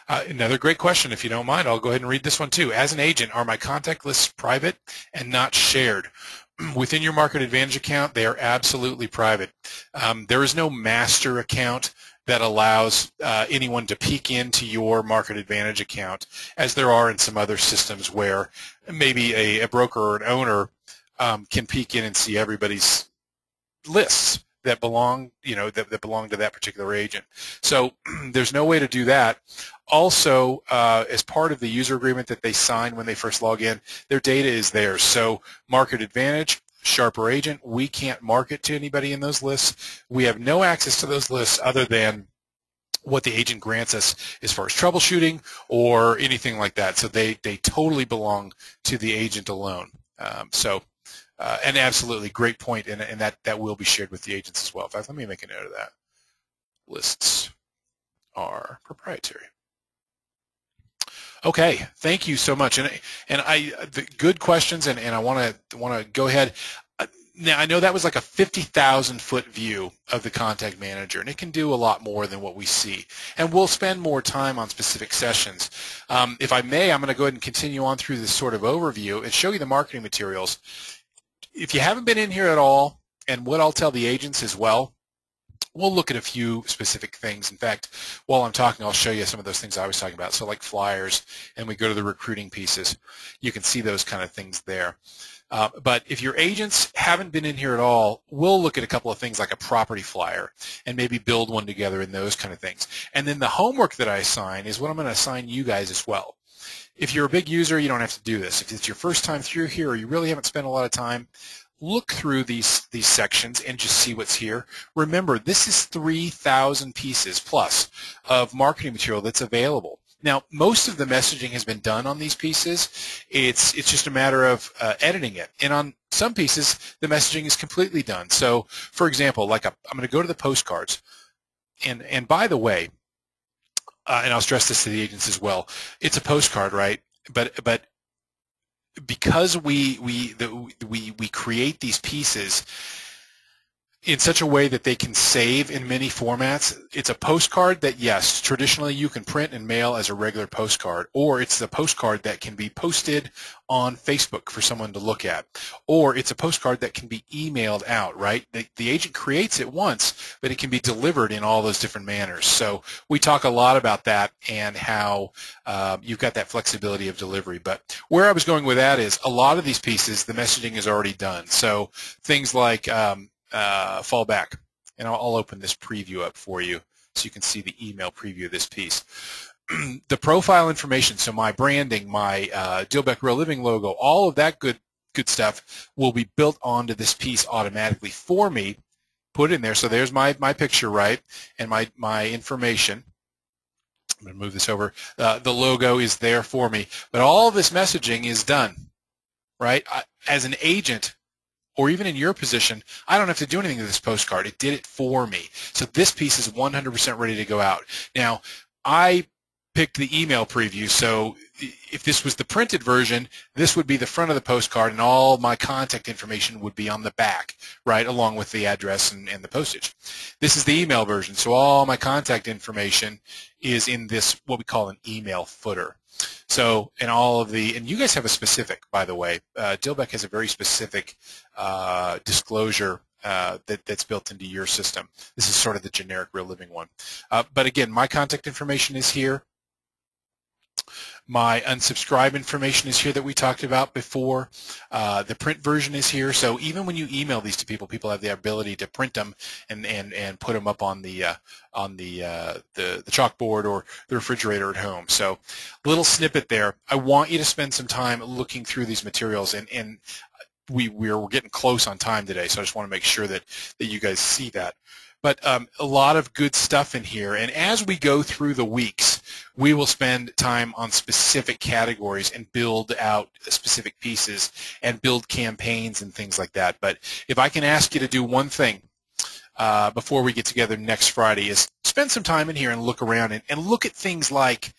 another great question, if you don't mind, I'll go ahead and read this one too. As an agent, are my contact lists private and not shared? Within your Market Advantage account, they are absolutely private. There is no master account that allows anyone to peek into your Market Advantage account, as there are in some other systems where maybe a broker or an owner can peek in and see everybody's lists that belong, that belong to that particular agent. So there's no way to do that. Also, as part of the user agreement that they sign when they first log in, their data is theirs. So Market Advantage, Sharper Agent, we can't market to anybody in those lists. We have no access to those lists other than what the agent grants us as far as troubleshooting or anything like that. So they totally belong to the agent alone. And absolutely great point, and that will be shared with the agents as well. In fact, let me make a note of that. Lists are proprietary. Okay, thank you so much, and the good questions, and I want to go ahead. Now I know that was like a 50,000-foot view of the Contact Manager, and it can do a lot more than what we see. And we'll spend more time on specific sessions. If I may, I'm going to go ahead and continue on through this sort of overview and show you the marketing materials. If you haven't been in here at all, and what I'll tell the agents as well, we'll look at a few specific things. In fact, while I'm talking, I'll show you some of those things I was talking about. So like flyers, and we go to the recruiting pieces. You can see those kind of things there. But if your agents haven't been in here at all, we'll look at a couple of things like a property flyer and maybe build one together and those kind of things. And then the homework that I assign is what I'm going to assign you guys as well. If you're a big user, you don't have to do this. If it's your first time through here or you really haven't spent a lot of time, look through these sections and just see what's here. Remember, this is 3,000 pieces plus of marketing material that's available. Now, most of the messaging has been done on these pieces. It's just a matter of editing it. And on some pieces, the messaging is completely done. So, for example, like I'm going to go to the postcards. And by the way, and I'll stress this to the agents as well, it's a postcard, right? But because we create these pieces in such a way that they can save in many formats, it's a postcard that, yes, traditionally you can print and mail as a regular postcard, or it's the postcard that can be posted on Facebook for someone to look at, or it's a postcard that can be emailed out, right? The agent creates it once, but it can be delivered in all those different manners. So we talk a lot about that and how you've got that flexibility of delivery. But where I was going with that is a lot of these pieces, the messaging is already done. So things like fall back, and I'll open this preview up for you so you can see the email preview of this piece. The profile information, so my branding, my Dealbeck Real Living logo, all of that good stuff will be built onto this piece automatically for me, put in there. So there's my picture, right, and my information. I'm going to move this over. The logo is there for me, but all of this messaging is done, right? As an agent, or even in your position, I don't have to do anything to this postcard. It did it for me. So this piece is 100% ready to go out. Now, I picked the email preview, so if this was the printed version, this would be the front of the postcard, and all my contact information would be on the back, right, along with the address and the postage. This is the email version, so all my contact information is in this, what we call an email footer. So, and you guys have a specific, by the way. Dealbeck has a very specific disclosure that's built into your system. This is sort of the generic Real Living one. But again, my contact information is here. My unsubscribe information is here that we talked about before. The print version is here. So even when you email these to people, people have the ability to print them and put them up on the chalkboard or the refrigerator at home. So a little snippet there. I want you to spend some time looking through these materials, and we're getting close on time today, so I just want to make sure that you guys see that. But a lot of good stuff in here. And as we go through the weeks, we will spend time on specific categories and build out specific pieces and build campaigns and things like that. But if I can ask you to do one thing before we get together next Friday, is spend some time in here and look around and look at things like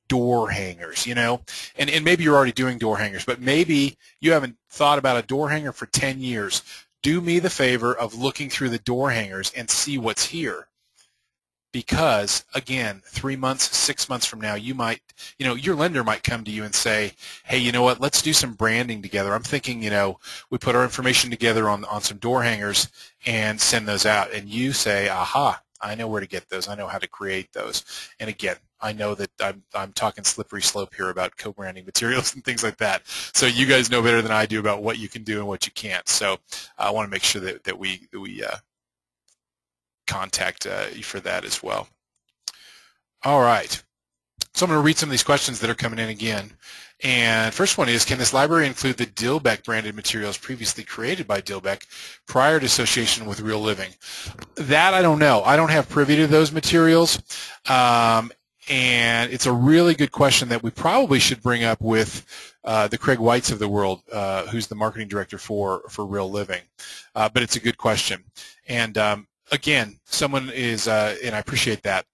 door hangers, you know, and maybe you're already doing door hangers, but maybe you haven't thought about a door hanger for 10 years. Do me the favor of looking through the door hangers and see what's here. Because, again, 3 months, 6 months from now, you might, you know, your lender might come to you and say, hey, you know what, let's do some branding together. I'm thinking, you know, we put our information together on some door hangers and send those out. And you say, aha, I know where to get those. I know how to create those. And again, I know that I'm talking slippery slope here about co-branding materials and things like that. So you guys know better than I do about what you can do and what you can't. So I want to make sure that we contact you for that as well. All right. So I'm going to read some of these questions that are coming in again. And first one is, can this library include the Dilbeck branded materials previously created by Dilbeck prior to association with Real Living? That I don't know. I don't have privy to those materials. And it's a really good question that we probably should bring up with the Craig Whites of the world, who's the marketing director for Real Living. But it's a good question. And again, someone is, and I appreciate that,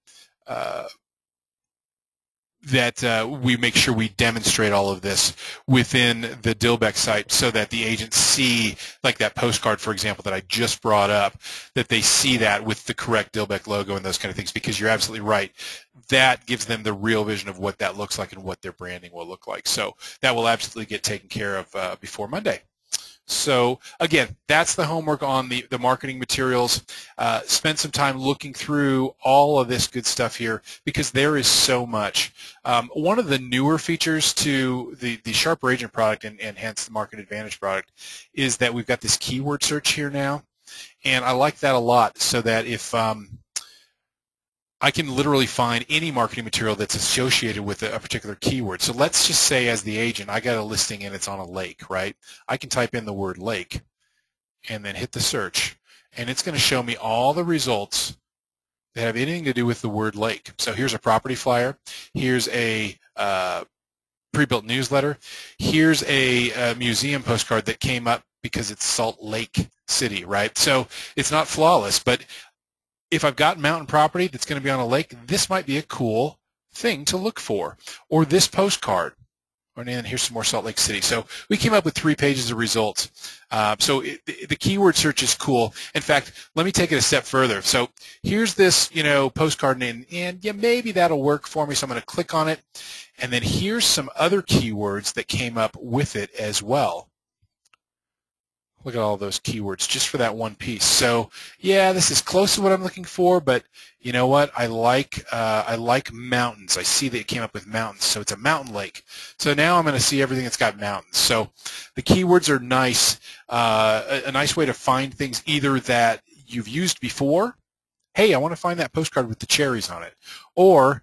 we make sure we demonstrate all of this within the Dilbeck site so that the agents see, like that postcard, for example, that I just brought up, that they see that with the correct Dilbeck logo and those kind of things, because you're absolutely right. That gives them the real vision of what that looks like and what their branding will look like. So that will absolutely get taken care of before Monday. So again, that's the homework on the marketing materials. Spend some time looking through all of this good stuff here, because there is so much. One of the newer features to the Sharper Agent product and hence the Market Advantage product is that we've got this keyword search here now, and I like that a lot, so that if I can literally find any marketing material that's associated with a particular keyword. So let's just say, as the agent, I got a listing and it's on a lake, right? I can type in the word lake and then hit the search, and it's going to show me all the results that have anything to do with the word lake. So here's a property flyer. Here's a pre-built newsletter. Here's a museum postcard that came up because it's Salt Lake City, right? So it's not flawless, but if I've got mountain property that's going to be on a lake, this might be a cool thing to look for. Or this postcard. And then here's some more Salt Lake City. So we came up with 3 pages of results. So the keyword search is cool. In fact, let me take it a step further. So here's this, you know, postcard, and yeah, maybe that'll work for me. So I'm going to click on it. And then here's some other keywords that came up with it as well. Look at all those keywords just for that one piece. So yeah, this is close to what I'm looking for, but you know what? I like mountains. I see that it came up with mountains, so it's a mountain lake. So now I'm going to see everything that's got mountains. So the keywords are nice, a nice way to find things either that you've used before. Hey, I want to find that postcard with the cherries on it. Or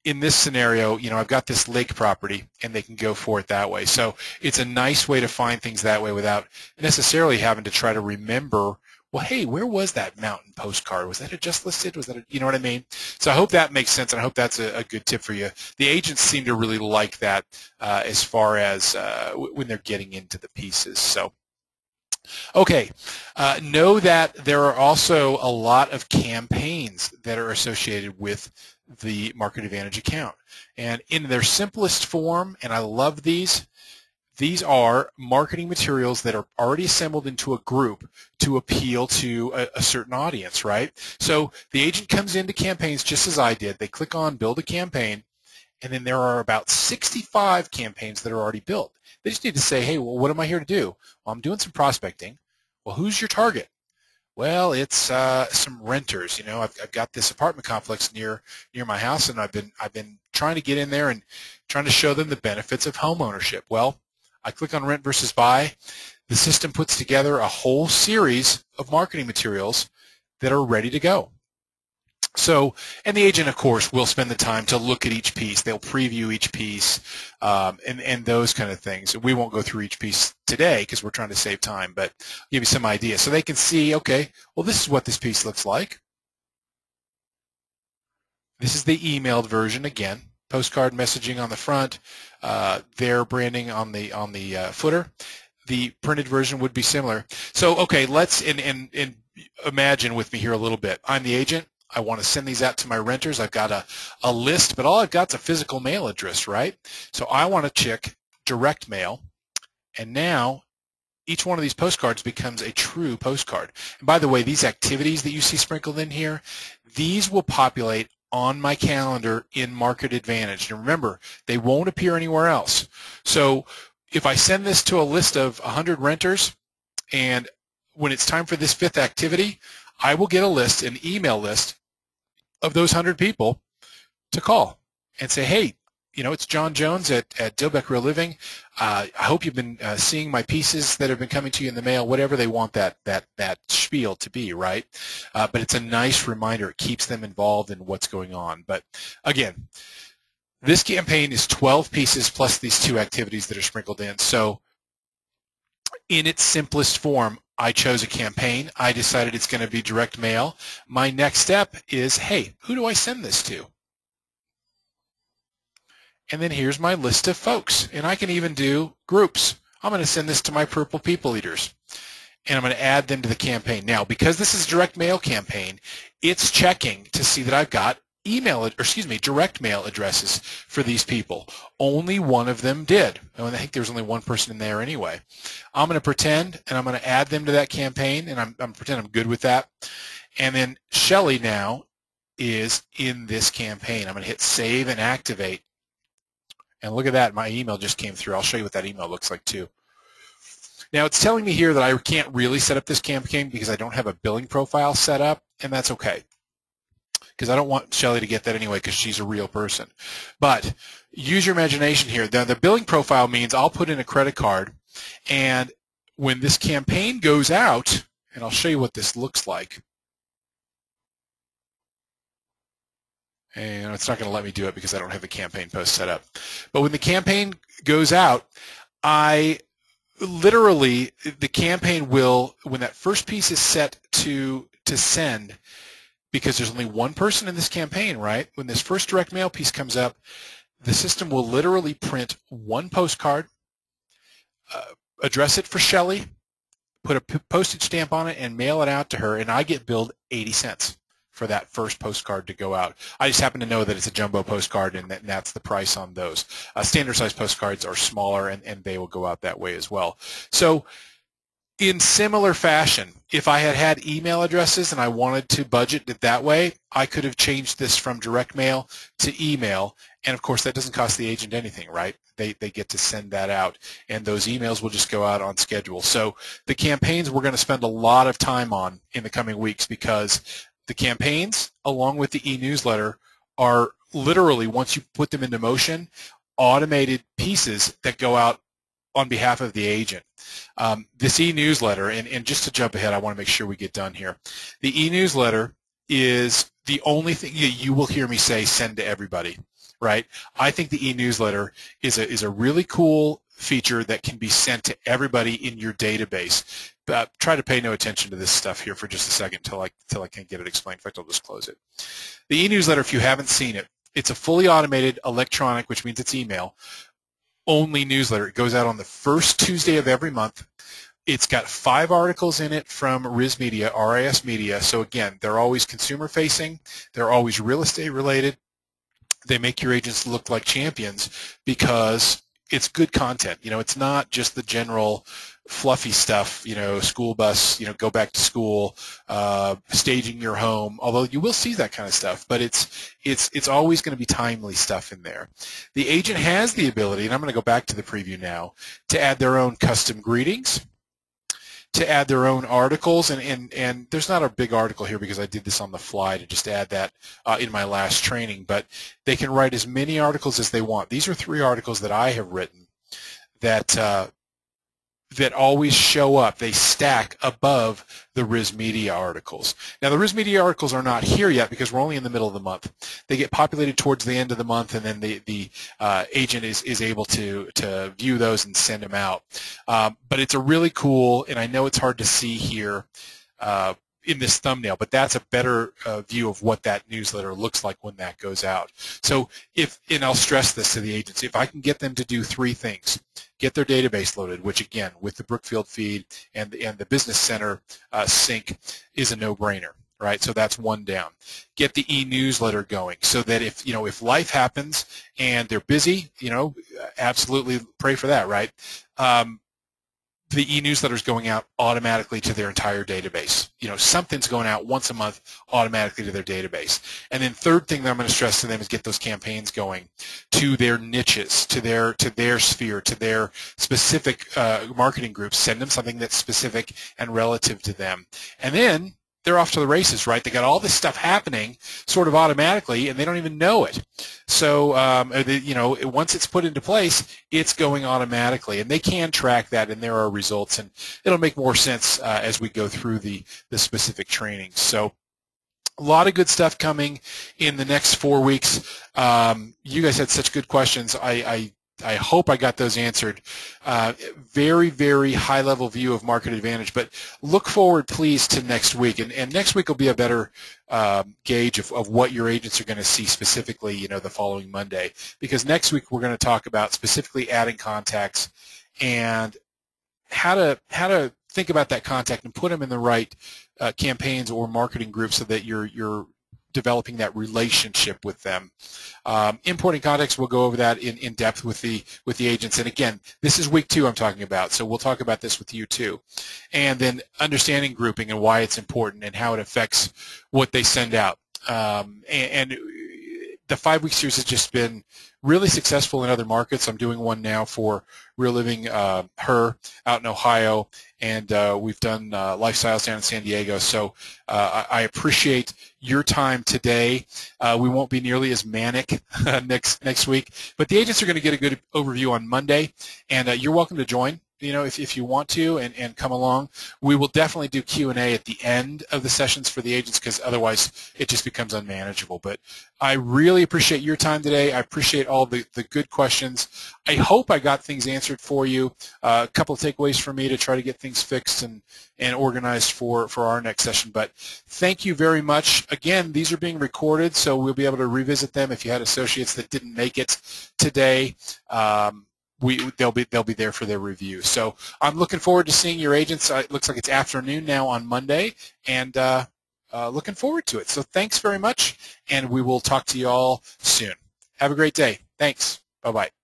in this scenario, you know, I've got this lake property, and they can go for it that way. So it's a nice way to find things that way without necessarily having to try to remember, well, hey, where was that mountain postcard? Was that just listed? Was that you know what I mean? So I hope that makes sense, and I hope that's a good tip for you. The agents seem to really like that as far as when they're getting into the pieces. So. Okay, know that there are also a lot of campaigns that are associated with the Market Advantage account. And in their simplest form, and I love these are marketing materials that are already assembled into a group to appeal to a certain audience, right? So the agent comes into campaigns just as I did. They click on Build a Campaign, and then there are about 65 campaigns that are already built. They just need to say, hey, well, what am I here to do? Well, I'm doing some prospecting. Well, who's your target? Well, it's some renters. You know, I've got this apartment complex near my house, and I've been trying to get in there and trying to show them the benefits of home ownership. Well, I click on Rent versus Buy. The system puts together a whole series of marketing materials that are ready to go. So, and the agent, of course, will spend the time to look at each piece. They'll preview each piece and those kind of things. We won't go through each piece today because we're trying to save time, but I'll give you some idea. So they can see, okay, well, this is what this piece looks like. This is the emailed version again. Postcard messaging on the front, their branding on the footer. The printed version would be similar. So okay, let's and imagine with me here a little bit. I'm the agent. I want to send these out to my renters. I've got a list, but all I've got is a physical mail address, right? So I want to check direct mail, and now each one of these postcards becomes a true postcard. And by the way, these activities that you see sprinkled in here, these will populate on my calendar in Market Advantage. And remember, they won't appear anywhere else. So if I send this to a list of 100 renters, and when it's time for this 5th activity, I will get a list, an email list of those 100 people to call and say, hey, you know, it's John Jones at Dilbeck Real Living. I hope you've been seeing my pieces that have been coming to you in the mail, whatever they want that spiel to be, right? But it's a nice reminder. It keeps them involved in what's going on. But again, this campaign is 12 pieces plus these 2 activities that are sprinkled in. So in its simplest form, I chose a campaign. I decided it's going to be direct mail. My next step is, hey, who do I send this to? And then here's my list of folks. And I can even do groups. I'm going to send this to my Purple People Eaters. And I'm going to add them to the campaign. Now, because this is a direct mail campaign, it's checking to see that I've got direct mail addresses for these people. Only one of them did. And I think there's only one person in there anyway. I'm going to pretend, and I'm going to add them to that campaign, and I'm pretend I'm good with that. And then Shelly now is in this campaign. I'm going to hit save and activate. And look at that, my email just came through. I'll show you what that email looks like too. Now it's telling me here that I can't really set up this campaign because I don't have a billing profile set up, and that's okay. Because I don't want Shelly to get that anyway because she's a real person. But use your imagination here. The billing profile means I'll put in a credit card, and when this campaign goes out, and I'll show you what this looks like. And it's not going to let me do it because I don't have the campaign post set up. But when the campaign goes out, literally, the campaign will, when that first piece is set to send, because there's only one person in this campaign, right? When this first direct mail piece comes up, the system will literally print one postcard, address it for Shelly, put a postage stamp on it, and mail it out to her, and I get billed 80 cents for that first postcard to go out. I just happen to know that it's a jumbo postcard, and that's the price on those. Standard size postcards are smaller, and they will go out that way as well. So in similar fashion, if I had email addresses and I wanted to budget it that way, I could have changed this from direct mail to email, and of course that doesn't cost the agent anything, right? They get to send that out, and those emails will just go out on schedule. So the campaigns we're going to spend a lot of time on in the coming weeks, because the campaigns, along with the e-newsletter, are literally, once you put them into motion, automated pieces that go out on behalf of the agent. This e-newsletter, and just to jump ahead, I want to make sure we get done here. The e-newsletter is the only thing you will hear me say send to everybody, right? I think the e-newsletter is a really cool feature that can be sent to everybody in your database. Try to pay no attention to this stuff here for just a second till I can get it explained. In fact, I'll just close it. The e-newsletter, if you haven't seen it, it's a fully automated electronic, which means it's email, only newsletter. It goes out on the first Tuesday of every month. It's got 5 articles in it from RIS Media, RIS Media. So again, they're always consumer facing. They're always real estate related. They make your agents look like champions because it's good content. You know, it's not just the general fluffy stuff, you know, school bus, you know, go back to school, staging your home, although you will see that kind of stuff, but it's always going to be timely stuff in there. The agent has the ability, and I'm going to go back to the preview now, to add their own custom greetings, to add their own articles, and there's not a big article here because I did this on the fly to just add that in my last training, but they can write as many articles as they want. These are 3 articles that I have written that always show up. They stack above the RIS Media articles. Now, the RIS Media articles are not here yet because we're only in the middle of the month. They get populated towards the end of the month, and then the agent is able to view those and send them out. But it's a really cool, and I know it's hard to see here in this thumbnail, but that's a better view of what that newsletter looks like when that goes out. So and I'll stress this to the agents, if I can get them to do 3 things: get their database loaded, which again, with the Brookfield feed and the Business Center sync is a no-brainer, right? So that's 1 down. Get the e-newsletter going so that if life happens and they're busy, absolutely pray for that, right? The e-newsletter is going out automatically to their entire database. Something's going out once a month automatically to their database. And then 3rd thing that I'm going to stress to them is get those campaigns going to their niches, to their sphere, to their specific marketing groups. Send them something that's specific and relative to them. And then they're off to the races, right? They got all this stuff happening sort of automatically, and they don't even know it. So, once it's put into place, it's going automatically, and they can track that, and there are results, and it'll make more sense as we go through the specific training. So, a lot of good stuff coming in the next 4 weeks. You guys had such good questions. I hope I got those answered. Very, very high-level view of Market Advantage, but look forward, please, to next week. And next week will be a better gauge of what your agents are going to see specifically, the following Monday. Because next week we're going to talk about specifically adding contacts and how to think about that contact and put them in the right campaigns or marketing groups so that you're developing that relationship with them. Importing contacts, we'll go over that in depth with the agents. And again, this is week 2 I'm talking about, so we'll talk about this with you too. And then understanding grouping and why it's important and how it affects what they send out. And the 5-week series has just been really successful in other markets. I'm doing one now for Real Living Her out in Ohio, and we've done Lifestyles down in San Diego. So I appreciate your time today. We won't be nearly as manic next week, but the agents are going to get a good overview on Monday, and you're welcome to join. If you want to and come along. We will definitely do Q&A at the end of the sessions for the agents because otherwise it just becomes unmanageable. But I really appreciate your time today. I appreciate all the good questions. I hope I got things answered for you. A couple of takeaways for me to try to get things fixed and organized for our next session. But thank you very much. Again, these are being recorded, so we'll be able to revisit them if you had associates that didn't make it today. They'll be there for their review. So I'm looking forward to seeing your agents. It looks like it's afternoon now on Monday, and looking forward to it. So thanks very much, and we will talk to you all soon. Have a great day. Thanks. Bye-bye.